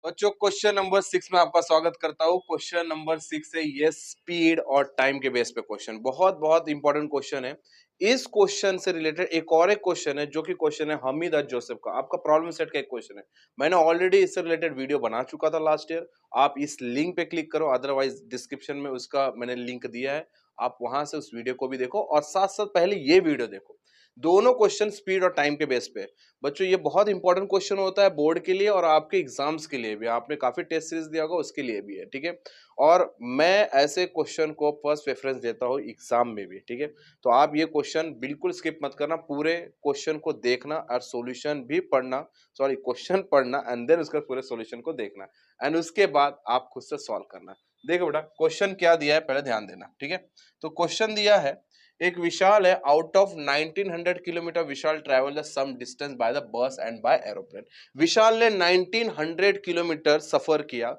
बच्चों question number 6 में आपका स्वागत करता हूँ। क्वेश्चन नंबर 6 है ये स्पीड और टाइम के बेस पे क्वेश्चन, बहुत बहुत इंपॉर्टेंट क्वेश्चन है। इस क्वेश्चन से रिलेटेड एक क्वेश्चन है जो कि क्वेश्चन है हमीद अज जोसेफ का, आपका प्रॉब्लम सेट का एक क्वेश्चन है। मैंने ऑलरेडी इससे रिलेटेड वीडियो बना चुका था लास्ट ईयर। आप इस लिंक पे क्लिक करो, अदरवाइज डिस्क्रिप्शन में उसका मैंने लिंक दिया है, आप वहां से उस वीडियो को भी देखो और साथ साथ पहले ये वीडियो देखो। दोनों क्वेश्चन स्पीड और टाइम के बेस पे। बच्चों ये बहुत इंपॉर्टेंट क्वेश्चन होता है बोर्ड के लिए और आपके एग्जाम्स के लिए भी, आपने काफी टेस्ट सीरीज दिया होगा उसके लिए भी है, ठीक है। और मैं ऐसे क्वेश्चन को फर्स्ट प्रेफरेंस देता हूँ एग्जाम में भी, ठीक है। तो आप ये क्वेश्चन बिल्कुल स्किप मत करना, पूरे क्वेश्चन को देखना और सॉल्यूशन भी पढ़ना, सॉरी क्वेश्चन पढ़ना एंड देन उसका पूरे सॉल्यूशन को देखना एंड उसके बाद आप खुद से सॉल्व करना। देखो बेटा क्वेश्चन क्या दिया है पहले ध्यान देना, ठीक है। तो क्वेश्चन दिया है एक विशाल है out of 1900 kilometre Vishal travel the same distance by the bus and by aeroplane. Vishal ने 1900 किलोमीटर सफर किया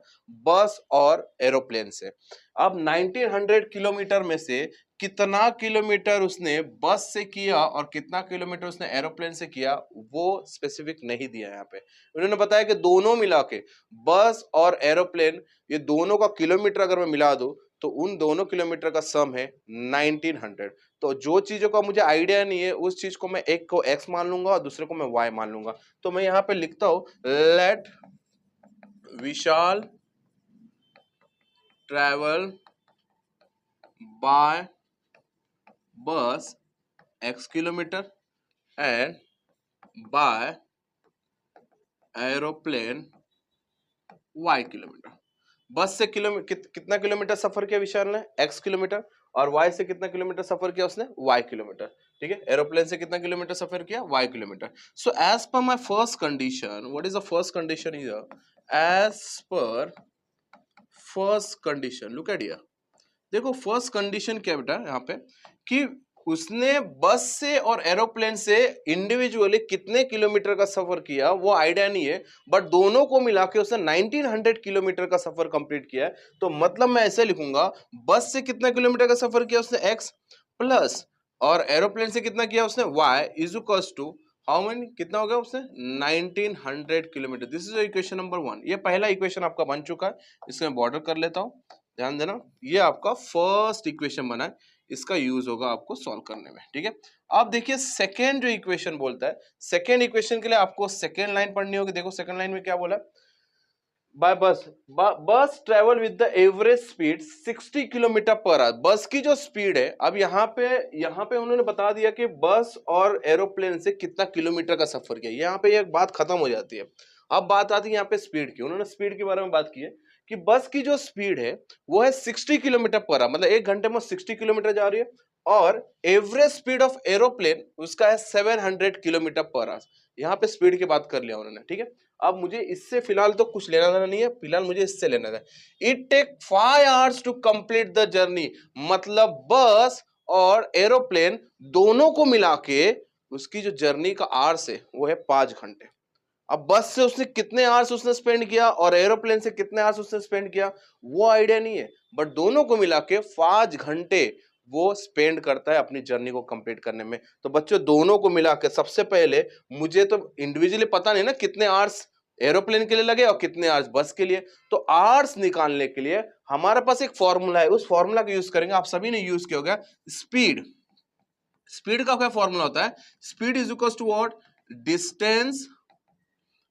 बस और एरोप्लेन से। अब 1900 किलोमीटर में से कितना किलोमीटर उसने बस से किया और कितना किलोमीटर उसने एरोप्लेन से किया वो स्पेसिफिक नहीं दिया यहाँ पे। उन्होंने बताया कि दोनों मिला के बस और एरोप्लेन ये दोनों का किलोमीटर अगर मैं मिला दूं तो उन दोनों किलोमीटर का सम है 1900। तो जो चीजों का मुझे आइडिया नहीं है उस चीज को मैं एक को x मान लूंगा और दूसरे को मैं y मान लूंगा। तो मैं यहाँ पे लिखता हूं let Vishal travel by bus x kilometre and by aeroplane y kilometre. Bus से कितना किलोमीटर सफर किया विशाल ने x किलोमीटर और y से कितना किलोमीटर सफर किया उसने y किलोमीटर, ठीक है। एरोप्लेन से कितना किलोमीटर सफर किया y kilometre. So as per my first condition, what is the first condition here? As per first condition look at here. देखो फर्स्ट कंडीशन क्या बेटा यहाँ पे कि उसने बस से और एरोप्लेन से इंडिविजुअली कितने किलोमीटर का सफर किया वो आइडिया नहीं है, बट दोनों को मिला के उसने 1900 किलोमीटर का सफर कंप्लीट किया है। तो मतलब मैं ऐसे लिखूंगा बस से कितना किलोमीटर का सफर किया उसने x प्लस और एरोप्लेन से कितना किया उसने y is equals to how many, कितना हो गया उसने 1900 kilometre. This is equation number 1। ये पहला इक्वेशन आपका बन चुका है, इसमें बॉर्डर कर लेता हूं, ध्यान देना। ये आपका फर्स्ट इक्वेशन बना है, इसका यूज होगा आपको सॉल्व करने में, ठीक है। अब देखिए सेकेंड जो इक्वेशन बोलता है, सेकेंड इक्वेशन के लिए आपको सेकेंड लाइन पढ़नी होगी। देखो सेकेंड लाइन में क्या बोला, बाय बस travel with the average speed 60 kilometre per hour. बस की जो स्पीड है, अब यहाँ पे उन्होंने बता दिया कि बस और एरोप्लेन से कितना किलोमीटर का सफर किया, यहाँ पे एक बात खत्म हो जाती है। अब बात आती है यहाँ पे स्पीड की। उन्होंने स्पीड के बारे में बात की है कि बस की जो स्पीड है वो है 60 किलोमीटर पर आवर, मतलब एक घंटे में 60 किलोमीटर जा रही है। और एवरेज स्पीड ऑफ एरोप्लेन उसका है 700 किलोमीटर पर आवर। यहाँ पे स्पीड की बात कर लिया उन्होंने, ठीक है। अब मुझे इससे फिलहाल तो कुछ लेना देना नहीं है, फिलहाल मुझे इससे लेना है। It take 5 hours to complete the journey, मतलब बस और एरोप्लेन दोनों को मिला के उसकी जो जर्नी का आवर्स है वो है 5 घंटे। अब बस से उसने कितने आवर्स उसने स्पेंड किया और एरोप्लेन से कितने आवर्स उसने स्पेंड किया वो आइडिया नहीं है, बट दोनों को मिला के 5 घंटे वो स्पेंड करता है अपनी जर्नी को कंप्लीट करने में। तो बच्चों दोनों को मिला के सबसे पहले मुझे तो इंडिविजुअली पता नहीं ना कितने आवर्स एरोप्लेन के लिए लगे और कितने आवर्स बस के लिए। तो आवर्स निकालने के लिए हमारे पास एक फॉर्मूला है, उस फॉर्मूला का यूज करेंगे। आप सभी ने यूज किया होगा स्पीड। स्पीड का क्या फॉर्मूला होता है? Speed is equal to what? Distance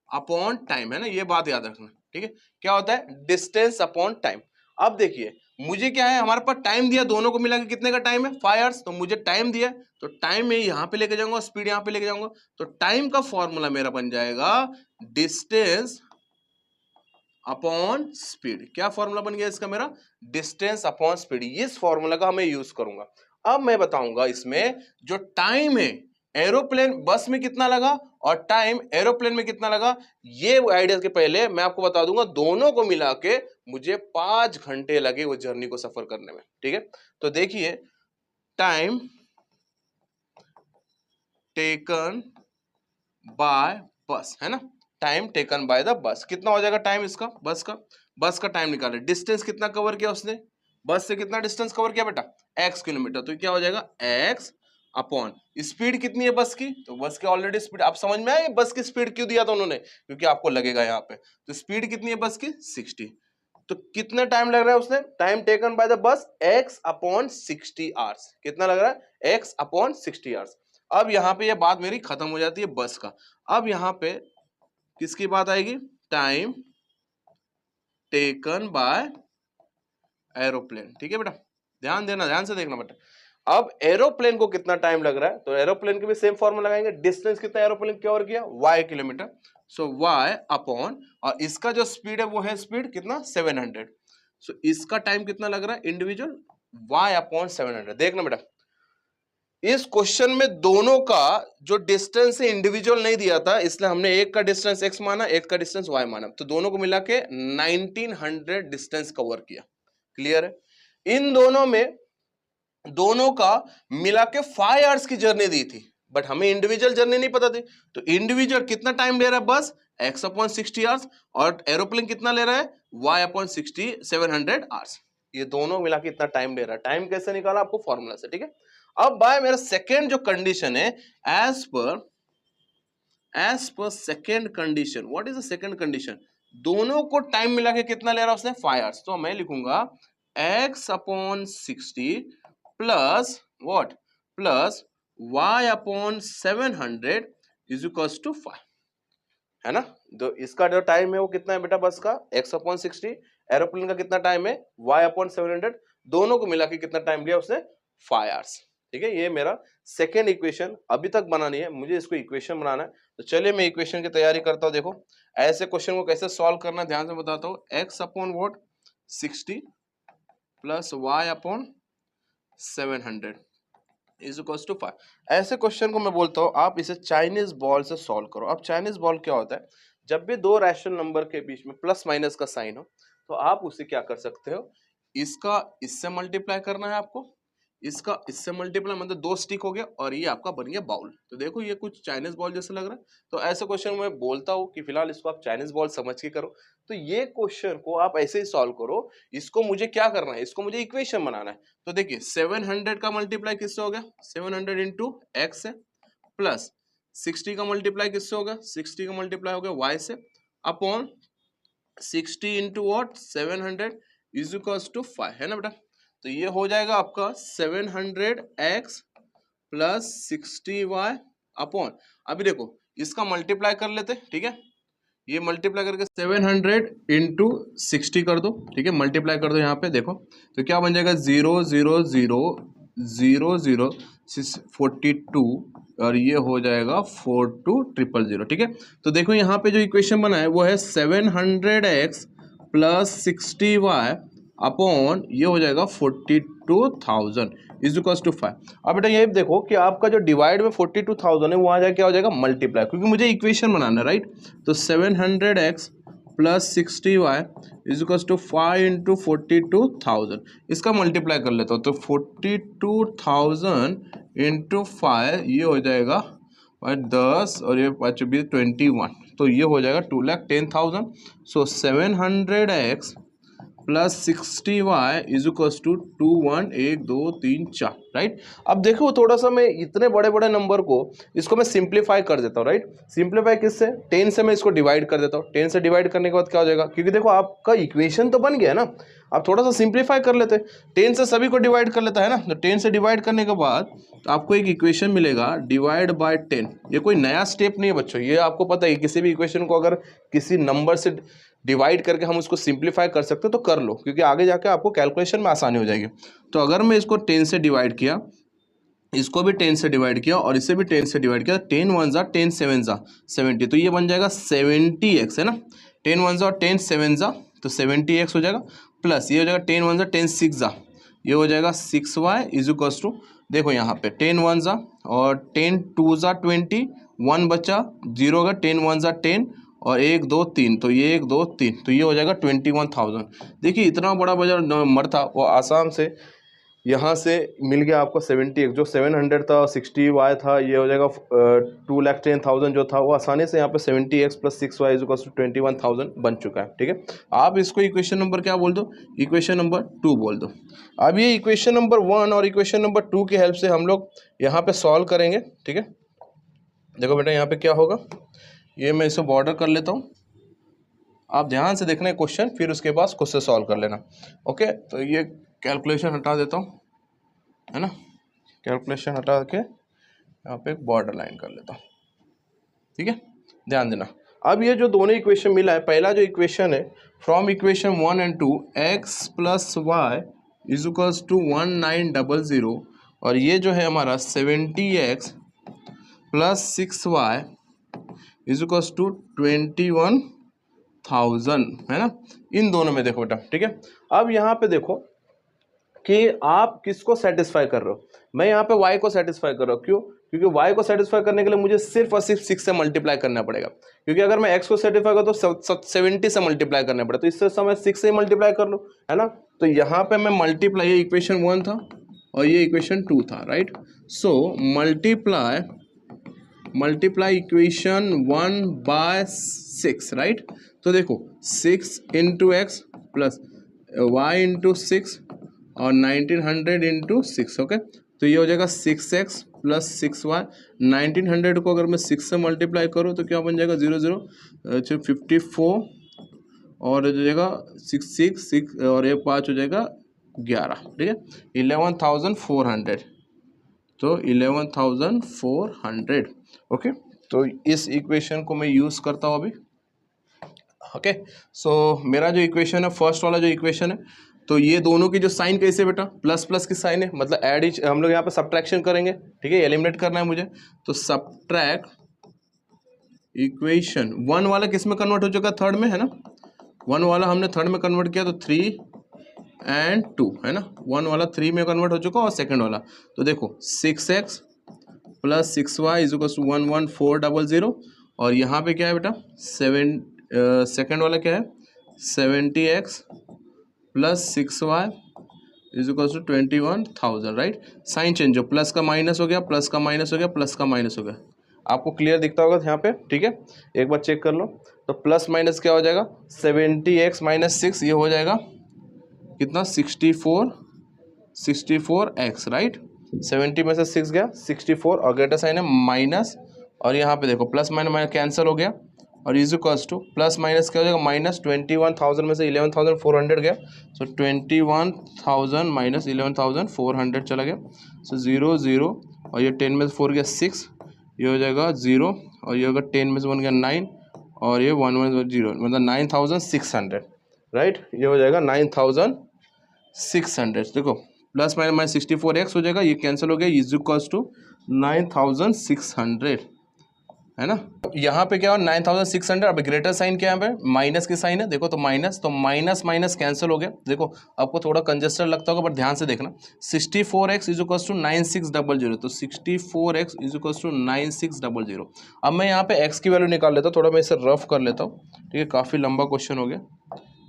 upon time, है ना, ये बात याद रखना, ठीक है। क्या होता है? Distance upon time. अब देखिए मुझे क्या है, हमारे पास टाइम दिया, दोनों को मिला के कितने का टाइम है 5 आवर्स, तो मुझे टाइम दिया तो टाइम में यहां पे लेके जाऊंगा, स्पीड यहां पे लेके जाऊंगा। तो टाइम का फॉर्मूला मेरा बन जाएगा डिस्टेंस अपॉन स्पीड। क्या फॉर्मूला बन गया इसका मेरा? Distance upon speed. इस फॉर्मूला का मैं यूज करूंगा। अब मैं बताऊंगा इसमें जो टाइम है एरोप्लेन बस में कितना लगा और टाइम एरोप्लेन में कितना लगा, ये आइडिया के पहले मैं आपको बता दूंगा दोनों को मिला के मुझे 5 घंटे लगे वो जर्नी को सफर करने में, ठीक है। तो देखिए टाइम टेकन बाय बस, है ना, टाइम टेकन बाय द बस कितना हो जाएगा टाइम इसका, बस का टाइम निकाले। डिस्टेंस कितना कवर किया उसने, बस से कितना डिस्टेंस कवर किया बेटा? x kilometre. तो क्या हो जाएगा x अपॉन स्पीड कितनी है बस की, तो बस की ऑलरेडी स्पीड आप समझ में आए बस की स्पीड क्यों दिया था उन्होंने, क्योंकि आपको लगेगा यहाँ पे, तो स्पीड कितनी है बस की 60, तो कितना टाइम लग रहा है उसने, टाइम टेकन बाय द बस x अपॉन 60 आवर्स, कितना लग रहा है x अपॉन 60 आवर्स। अब यहाँ पे ये बात मेरी खत्म हो जाती है बस का, अब यहाँ पे किसकी बात आएगी, टाइम टेकन बाय एरोप्लेन। ठीक है बेटा, ध्यान देना, ध्यान से देखना बेटा। अब एरोप्लेन को कितना टाइम लग रहा है, तो एरोप्लेन के भी सेम फॉर्मूला लगाएंगे, डिस्टेंस कितना एरोप्लेन कवर किया y किलोमीटर, सो y अपॉन, और इसका जो स्पीड है वो है स्पीड कितना 700, सो इसका टाइम कितना लग रहा है इंडिविजुअल y अपॉन 700। देखना बेटा इस क्वेश्चन में दोनों का जो डिस्टेंस है इंडिविजुअल नहीं दिया था, इसलिए हमने एक का डिस्टेंस x माना, एक का डिस्टेंस y माना, तो दोनों को मिला के 1900 डिस्टेंस कवर किया। क्लियर है, इन दोनों में दोनों का मिला के 5 आवर्स की जर्नी दी थी, बट हमें इंडिविजुअल जर्नी नहीं पता थी, तो इंडिविजुअल कितना टाइम ले रहा है बस x अपॉन 60 आवर्स, और एरोप्लेन कितना ले रहा है y अपॉन 60 700 आवर्स, ये दोनों मिला के इतना टाइम ले रहा है। टाइम कैसे निकाला आपको फॉर्मूला से, ठीक है। अब बाय मेरा सेकेंड जो कंडीशन है, as per second condition, what is the second condition, दोनों को टाइम मिला के कितना ले रहा है उसने 5 आवर्स, तो मैं लिखूंगा x upon 60 plus what, plus y upon 700 is equals to 5, है ना। तो इसका जो टाइम है वो कितना है बेटा बस का x अपॉन 60, एरोप्लेन का कितना टाइम है y अपॉन 700, दोनों को मिला के कितना टाइम लिया उसने 5 आवर्स। ठीक है, ये मेरा सेकेंड इक्वेशन अभी तक बनानी है, मुझे इसको इक्वेशन बनाना है, तो चलिए मैं इक्वेशन की तैयारी करता हूं। देखो ऐसे क्वेश्चन को कैसे सॉल्व करना ध्यान से बताता हूं, x upon what 60 plus y upon 700 is equals to 5। ऐसे क्वेश्चन को मैं बोलता हूं आप इसे चाइनीज बॉल से सॉल्व करो। अब चाइनीज बॉल क्या होता है, जब भी दो रैशनल नंबर के बीच में प्लस माइनस का साइन हो तो आप उसे क्या कर सकते हो, इसका इससे मल्टीप्लाई करना है आपको, इसका इससे मल्टीप्लाई मतलब दो स्टिक हो गया और ये आपका बन गया बाउल। तो देखो ये कुछ चाइनीज बॉल जैसे लग रहा है, तो ऐसे क्वेश्चन मैं बोलता हूँ कि फिलहाल इसको आप चाइनीज बॉल समझ के करो। तो ये क्वेश्चन को आप ऐसे ही सॉल्व करो, इसको मुझे क्या करना है, इसको मुझे इक्वेशन बनाना है। तो देखिए 700 का मल्टीप्लाई किससे हो गया, 700 इंटू एक्स है, प्लस 60 का मल्टीप्लाई किससे होगा, 60 का मल्टीप्लाई हो गया वाई से, upon 60 into what 700 is equals to 5, है ना बेटा। तो ये हो जाएगा आपका 700x प्लस 60y अपॉन, अभी देखो इसका मल्टीप्लाई कर लेते, ठीक है, ये मल्टीप्लाई करके 700 इंटू 60 कर दो, ठीक है, मल्टीप्लाई कर दो यहाँ पे देखो, तो क्या बन जाएगा 0 0 0 0 0 42 और ये हो जाएगा 42000, ठीक है। तो देखो यहाँ पे जो इक्वेशन बना है वो है 700x प्लस 60y अपॉन ये हो जाएगा 42,000 इज इक्वल्स टू 5। अब बेटा ये देखो कि आपका जो डिवाइड में 42,000 है वो आ जाएगा क्या हो जाएगा मल्टीप्लाई, क्योंकि मुझे इक्वेशन बनाना है राइट। तो 700x plus 60y is equals to 5 into 42,000, इसका मल्टीप्लाई कर लेता हूँ, तो 42,000 इंटू 5 ये हो जाएगा 10 और ये 5 21, तो ये हो जाएगा 2,10,000। So 700x plus 60y is equals to 21 1 2 3 4, right. अब देखो थोड़ा सा मैं इतने बड़े बड़े नंबर को इसको मैं सिंप्लीफाई कर देता हूँ, राइट। सिंप्लीफाई किससे, 10 से मैं इसको डिवाइड कर देता हूँ, 10 से डिवाइड करने के बाद क्या हो जाएगा, क्योंकि देखो आपका इक्वेशन तो बन गया है ना, आप थोड़ा सा सिंप्लीफाई कर लेते, 10 से सभी को डिवाइड कर लेता है ना, तो 10 से डिवाइड करने के बाद तो आपको एक इक्वेशन मिलेगा डिवाइड बाय 10। ये कोई नया स्टेप नहीं है बच्चों, ये आपको पता है किसी भी इक्वेशन को अगर किसी नंबर से डिवाइड करके हम उसको सिंप्लीफाई कर सकते हो तो कर लो, क्योंकि आगे जाके आपको कैलकुलेशन में आसानी हो जाएगी। तो अगर मैं इसको 10 से डिवाइड किया, इसको भी 10 से डिवाइड किया और इसे भी 10 से डिवाइड किया, 10 1 जा 10 7 जा 70, तो ये बन जाएगा 70x, है ना। 10 1 जा और 10 7 जा तो 70x हो जाएगा, प्लस ये हो जाएगा 10 1 जा 10 6 जा, ये हो जाएगा 6y इज इक्वल्स टू, देखो यहाँ पे 10 1 जा और 10 2 जा 20, 1 बचा 0 होगा, 10 1 जा 10 और 1 2 3, तो ये 1 2 3, तो ये हो जाएगा 21,000। देखिए इतना बड़ा बड़ा नंबर था वो आसाम से यहाँ से मिल गया आपको 70, जो 700 था, 60y था, ये हो जाएगा 2,10,000 जो था वो आसानी से यहाँ पे 70x + 6y = 21,000 बन चुका है। ठीक है, आप इसको इक्वेशन नंबर क्या बोल दो, इक्वेशन नंबर 2 बोल दो। अब ये इक्वेशन नंबर 1 और इक्वेशन नंबर 2 की हेल्प से हम लोग यहाँ पे सॉल्व करेंगे। ठीक है, देखो बेटा यहाँ पे क्या होगा, ये मैं इसे बॉर्डर कर लेता हूँ, आप ध्यान से देखना है क्वेश्चन, फिर उसके बाद खुद से सॉल्व कर लेना। ओके, तो ये कैलकुलेशन हटा देता हूँ, है ना, कैलकुलेशन हटा के यहाँ पे एक बॉर्डर लाइन कर लेता हूँ। ठीक है, ध्यान देना। अब ये जो दोनों इक्वेशन मिला है, पहला जो इक्वेशन है from equation 1 and 2 x + y = 1900, और ये जो है हमारा 70x + 6y = 21,000, है ना, इन दोनों में देखो बेटा। ठीक है, अब यहाँ पे देखो कि आप किसको सेटिस्फाई कर रहे हो। मैं यहाँ पे y को सेटिस्फाई कर रहा हूँ, क्यों, क्योंकि y को सेटिस्फाई करने के लिए मुझे सिर्फ और सिर्फ 6 से मल्टीप्लाई करना पड़ेगा, क्योंकि अगर मैं x को सेटिस्फाई करूँ तो 70 से मल्टीप्लाई करना पड़ेगा, तो इससे समय 6 से ही मल्टीप्लाई कर लूँ, है ना। तो यहाँ पे मैं मल्टीप्लाई, ये इक्वेशन 1 था और ये इक्वेशन 2 था, right. So multiply equation 1/6, right. तो देखो 6 × x + y × 6 और 1900 × 6, ओके। तो ये हो जाएगा 6x + 6y। 1900 को अगर मैं 6 से मल्टीप्लाई करूँ तो क्या बन जाएगा, 00 54, और हो जाएगा 6 और ये 5 हो जाएगा 11। ठीक है, 11,400, तो 11,400। ओके, तो इस इक्वेशन को मैं यूज़ करता हूँ अभी। ओके, सो मेरा जो इक्वेशन है, फर्स्ट वाला जो इक्वेशन है, तो ये दोनों की जो साइन कैसे बेटा, प्लस प्लस की साइन है, मतलब ऐड, हम लोग यहाँ पे सब्ट्रैक्शन करेंगे। ठीक है, एलिमिनेट करना है मुझे, तो सब्ट्रैक्ट इक्वेशन 1 वाला किस में कन्वर्ट हो चुका, थर्ड में, है ना। 1 वाला हमने थर्ड में कन्वर्ट किया, तो 3 and 2, है ना। 1 वाला 3 में कन्वर्ट हो चुका, और सेकंड वाला तो देखो 6x + 6y = 11,400, और यहाँ पे क्या है बेटा, सेकेंड वाला क्या है, 70x + 6y = 21,000, right. Sign change हो, प्लस का माइनस हो गया, प्लस का माइनस हो गया, प्लस का माइनस हो गया। आपको क्लियर दिखता होगा यहाँ पे, ठीक है, एक बार चेक कर लो। तो प्लस माइनस क्या हो जाएगा, 70x - 6, ये हो जाएगा कितना, 64x, राइट। 70 में से 6 गया, 64, और ग्रेटर साइन है माइनस, और यहाँ पे देखो प्लस माइनस कैंसिल हो गया, और इक्वल्स टू प्लस माइनस क्या हो जाएगा, -21,000 में से 11,400 गया, सो 21,000 - 11,400 चला गया, सो 0 0, और ये 10 में से 4 गया 6, ये हो जाएगा 0, और ये होगा 10 में से 1 गया 9, और ये 1 में 0, मतलब 9,600, राइट। ये हो जाएगा 9,600। देखो प्लस माइनस 64x हो जाएगा, ये कैंसिल हो गया, इक्वल्स टू 9,600, है ना। यहाँ पे क्या हो, 9,600, अब ग्रेटर साइन क्या है, यहाँ पे माइनस की साइन है, देखो तो माइनस, तो माइनस माइनस कैंसिल हो गया। देखो आपको थोड़ा कंजेस्टेड लगता होगा, बट ध्यान से देखना, 64x = 9600, तो 64x = 9600। अब मैं यहाँ पे x की वैल्यू निकाल लेता हूँ, थोड़ा मैं इसे रफ कर लेता हूँ, ठीक है, काफ़ी लंबा क्वेश्चन हो गया।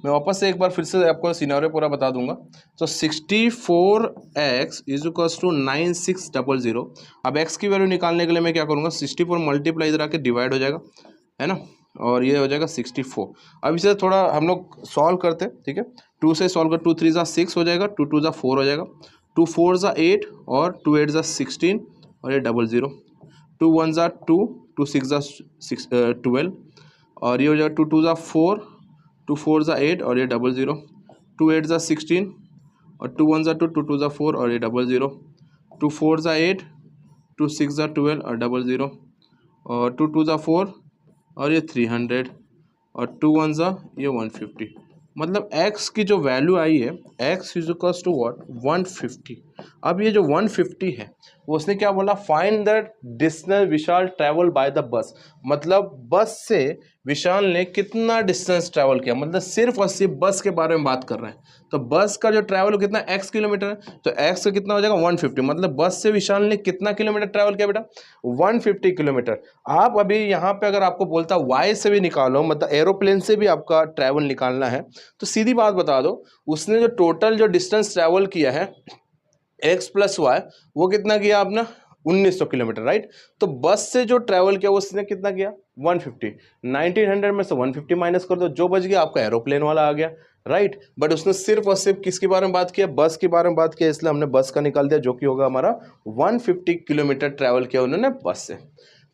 मैं वापस से एक बार फिर से आपको सिनेरियो पूरा बता दूंगा। तो 64x = 9600। अब x की वैल्यू निकालने के लिए मैं क्या करूँगा, 64 मल्टीप्लाई इधर आके डिवाइड हो जाएगा, है ना, और ये हो जाएगा 64। अब इसे थोड़ा हम लोग सॉल्व करते हैं, ठीक है। 2 से सॉल्व कर, 2 3 = 6 हो जाएगा, 2 2 = 4 हो जाएगा, 2 4 = 8, और 2 8 = 16, और ये 00, 2 1 = 2, 2 6 = 12, और ये हो जाएगा 2 2 = 4, 2 4 = 8, और ये 00, 2 8 = 16, और 2 1 = 2, 2 2 = 4, और ये 00, 2 4 = 8, 2 6 = 12, और 00, और 2 2 = 4, और ये 300, और 2 1 = ये 150। मतलब x की जो वैल्यू आई है, x = what, 150। अब ये जो 150 है, वो उसने क्या बोला, find the distance Vishal travel bye the बस, मतलब बस से विशाल ने कितना डिस्टेंस ट्रैवल किया, मतलब सिर्फ और सिर्फ बस के बारे में बात कर रहे हैं। तो बस का जो ट्रैवल कितना, x किलोमीटर है, तो x का कितना हो जाएगा, 150, मतलब बस से विशाल ने कितना किलोमीटर ट्रैवल किया बेटा, 150 किलोमीटर। आप अभी यहाँ पे अगर आपको बोलता y से भी निकालो, मतलब एरोप्लेन से भी आपका ट्रैवल निकालना है, तो सीधी बात बता दो, उसने जो टोटल जो डिस्टेंस ट्रैवल किया है एक्स प्लस वाई वो कितना किया आपने 1900 किलोमीटर, राइट। तो बस से जो ट्रैवल किया उसने कितना किया 150, 1900 में से 150 माइनस कर दो, जो बच गया आपका एरोप्लेन वाला आ गया, राइट। बट उसने सिर्फ और सिर्फ किसके बारे में बात किया, बस के बारे में बात किया, इसलिए हमने बस का निकाल दिया, जो कि होगा हमारा 150 किलोमीटर ट्रैवल किया उन्होंने बस से।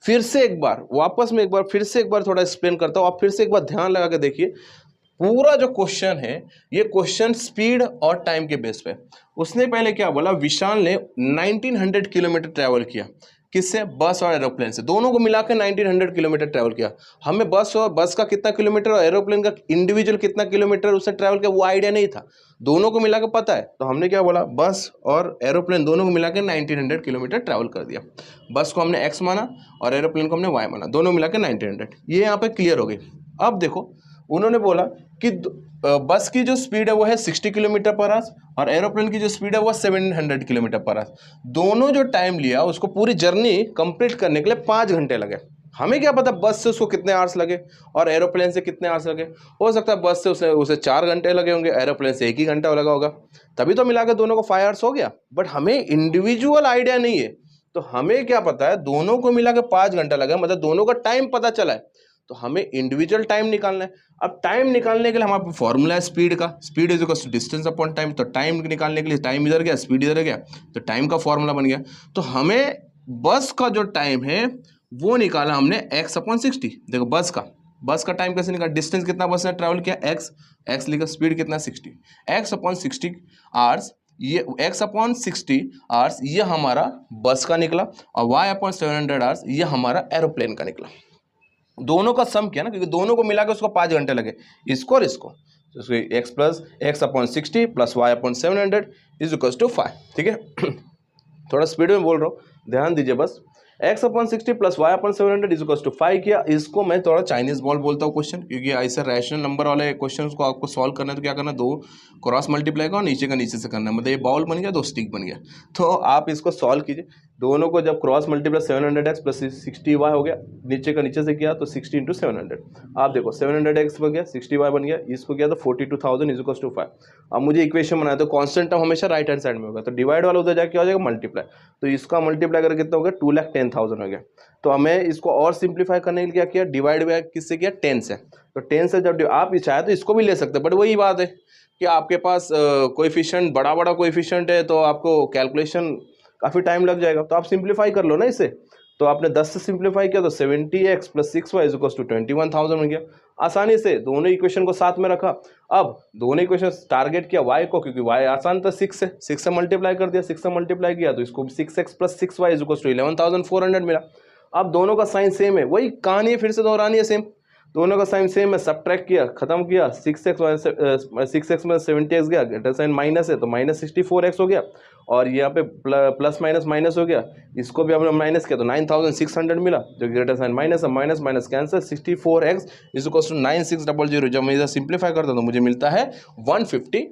फिर से एक बार वापस में एक बार फिर से एक बार थोड़ा एक्सप्लेन करता हूं, आप फिर से एक बार ध्यान लगा के देखिए। पूरा जो क्वेश्चन है ये क्वेश्चन स्पीड और टाइम के बेस पे। उसने पहले क्या बोला, विशाल ने 1900 किलोमीटर ट्रैवल किया, किससे, बस और एरोप्लेन से, दोनों को मिलाकर 1900 किलोमीटर ट्रैवल किया। हमें बस का कितना किलोमीटर और एरोप्लेन का इंडिविजुअल कितना किलोमीटर उसने ट्रैवल किया वो आइडिया नहीं था, दोनों को मिलाकर पता है। तो हमने क्या बोला, बस और एरोप्लेन दोनों को मिलाकर 1900 किलोमीटर ट्रैवल कर दिया। बस को हमने एक्स माना और एरोप्लेन को हमने वाई माना, दोनों मिलाकर 1900। ये यहाँ पे क्लियर हो गई। अब देखो उन्होंने बोला कि बस की जो स्पीड है वो है 60 किलोमीटर पर आवर और एरोप्लेन की जो स्पीड है वो 700 किलोमीटर पर आवर। दोनों जो टाइम लिया उसको पूरी जर्नी कंप्लीट करने के लिए 5 घंटे लगे। हमें क्या पता बस से उसको कितने आवर्स लगे और एरोप्लेन से कितने आवर्स लगे, हो सकता है बस से उसे 4 घंटे लगे होंगे, एरोप्लेन से 1 ही घंटा लगा होगा, तभी तो मिलाकर दोनों को 5 आवर्स हो गया। बट हमें इंडिविजुअल आइडिया नहीं है, तो हमें क्या पता है दोनों को मिलाकर 5 घंटा लगा, मतलब दोनों का टाइम पता चला है, तो हमें इंडिविजुअल टाइम निकालना है। अब टाइम निकालने के लिए हमारे फॉर्मूला है स्पीड का, speed is equal to distance upon time. तो टाइम निकालने के लिए टाइम इधर गया, स्पीड इधर गया, तो टाइम का फॉर्मूला बन गया। तो हमें बस का जो टाइम है वो निकाला हमने x अपॉन 60। देखो बस का टाइम कैसे निकाला, डिस्टेंस कितना बस ने ट्रैवल किया x लिखा, स्पीड कितना 60, x अपॉन 60 आवर्स, ये x अपॉन 60 आवर्स ये हमारा बस का निकला, और y अपॉन 700 आवर्स ये हमारा एरोप्लेन का निकला। दोनों का सम किया ना, क्योंकि दोनों को मिला के उसको 5 घंटे लगे, इसको और इसको, तो x upon 60 plus y upon 700 is equal to 5। ठीक है थोड़ा स्पीड में बोल रहा हूँ, ध्यान दीजिए बस। x upon 60 plus y upon 700 is equal to 5 किया। इसको मैं थोड़ा चाइनीज बॉल बोलता हूँ क्वेश्चन, क्योंकि ऐसे रैशनल नंबर वाले क्वेश्चन को आपको सॉल्व करना है तो क्या करना है, 2 क्रॉस मल्टीप्लाई का और नीचे का नीचे से करना है, मतलब ये बॉल बन गया, 2 स्टिक बन गया। तो आप इसको सॉल्व कीजिए, दोनों को जब cross multiply 700x plus 60y हो गया, नीचे का नीचे से किया तो 60 इंटू 700, आप देखो 700x बन गया, 60y बन गया, इसको किया तो 42,000 इज इक्वल टू 5। अब मुझे इक्वेशन बनाया तो कांस्टेंट टर्म हमेशा राइट हैंड साइड में होगा, तो डिवाइड वाला उधर जाके क्या हो जाएगा मल्टीप्लाई, तो इसका मल्टीप्लाई करके कितना हो गया 2,10,000 हो गया। तो हमें इसको और सिंप्लीफाई करने के लिए क्या किया, डिवाइड बाय किससे किया 10 से। तो 10 से जब आप चाहे तो इसको भी ले सकते हैं, बट वही बात है कि आपके पास कोएफिशिएंट बड़ा कोएफिशिएंट है तो आपको कैलकुलेशन काफ़ी टाइम लग जाएगा, तो आप सिंप्लीफाई कर लो ना इसे। तो आपने 10 से सिंप्लीफाई किया तो 70x plus 6y is equal to 21,000 हो गया। आसानी से दोनों इक्वेशन को साथ में रखा। अब दोनों इक्वेशन टारगेट किया y को, क्योंकि y आसान था 6 से मल्टीप्लाई कर दिया, 6 से मल्टीप्लाई किया तो इसको 6x plus 6y is equal to 11,400 मिला। अब दोनों का साइन सेम है, वही कहानी है फिर से दोहरानी है सेम, दोनों का साइन सेम है, सब्ट्रैक्ट किया खत्म किया, 6x में 70x गया, ग्रेटर साइन माइनस है तो माइनस 64x हो गया, और यहाँ पे प्लस माइनस माइनस हो गया, इसको भी हमने माइनस किया तो 9,600 मिला, जो ग्रेटर साइन माइनस है, minus minus cancel, 64x is equal to 9600। जब मैं इधर सिंप्लीफाई करता हूँ तो मुझे मिलता है 150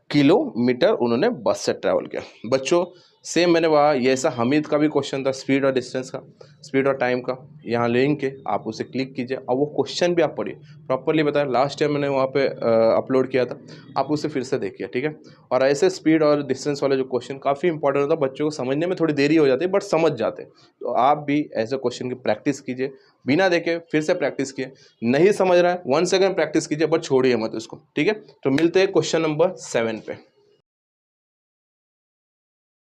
किलोमीटर उन्होंने बस से ट्रैवल किया। बच्चों सेम मैंने वहाँ ये ऐसा हमीद का भी क्वेश्चन था, स्पीड और डिस्टेंस का, स्पीड और टाइम का, यहाँ लिंक है, आप उसे क्लिक कीजिए और वो क्वेश्चन भी आप पढ़िए, प्रॉपरली बताया, लास्ट टाइम मैंने वहाँ पे अपलोड किया था, आप उसे फिर से देखिए, ठीक है। और ऐसे स्पीड और डिस्टेंस वाले जो क्वेश्चन काफ़ी इंपॉर्टेंट होता है, बच्चों को समझने में थोड़ी देरी हो जाती है बट समझ जाते हैं, तो आप भी ऐसे क्वेश्चन की प्रैक्टिस कीजिए, बिना देखे फिर से प्रैक्टिस किए, नहीं समझ रहा है 1 सेकेंड प्रैक्टिस कीजिए बट छोड़िए मत उसको, ठीक है। तो मिलते हैं क्वेश्चन नंबर 7 पे।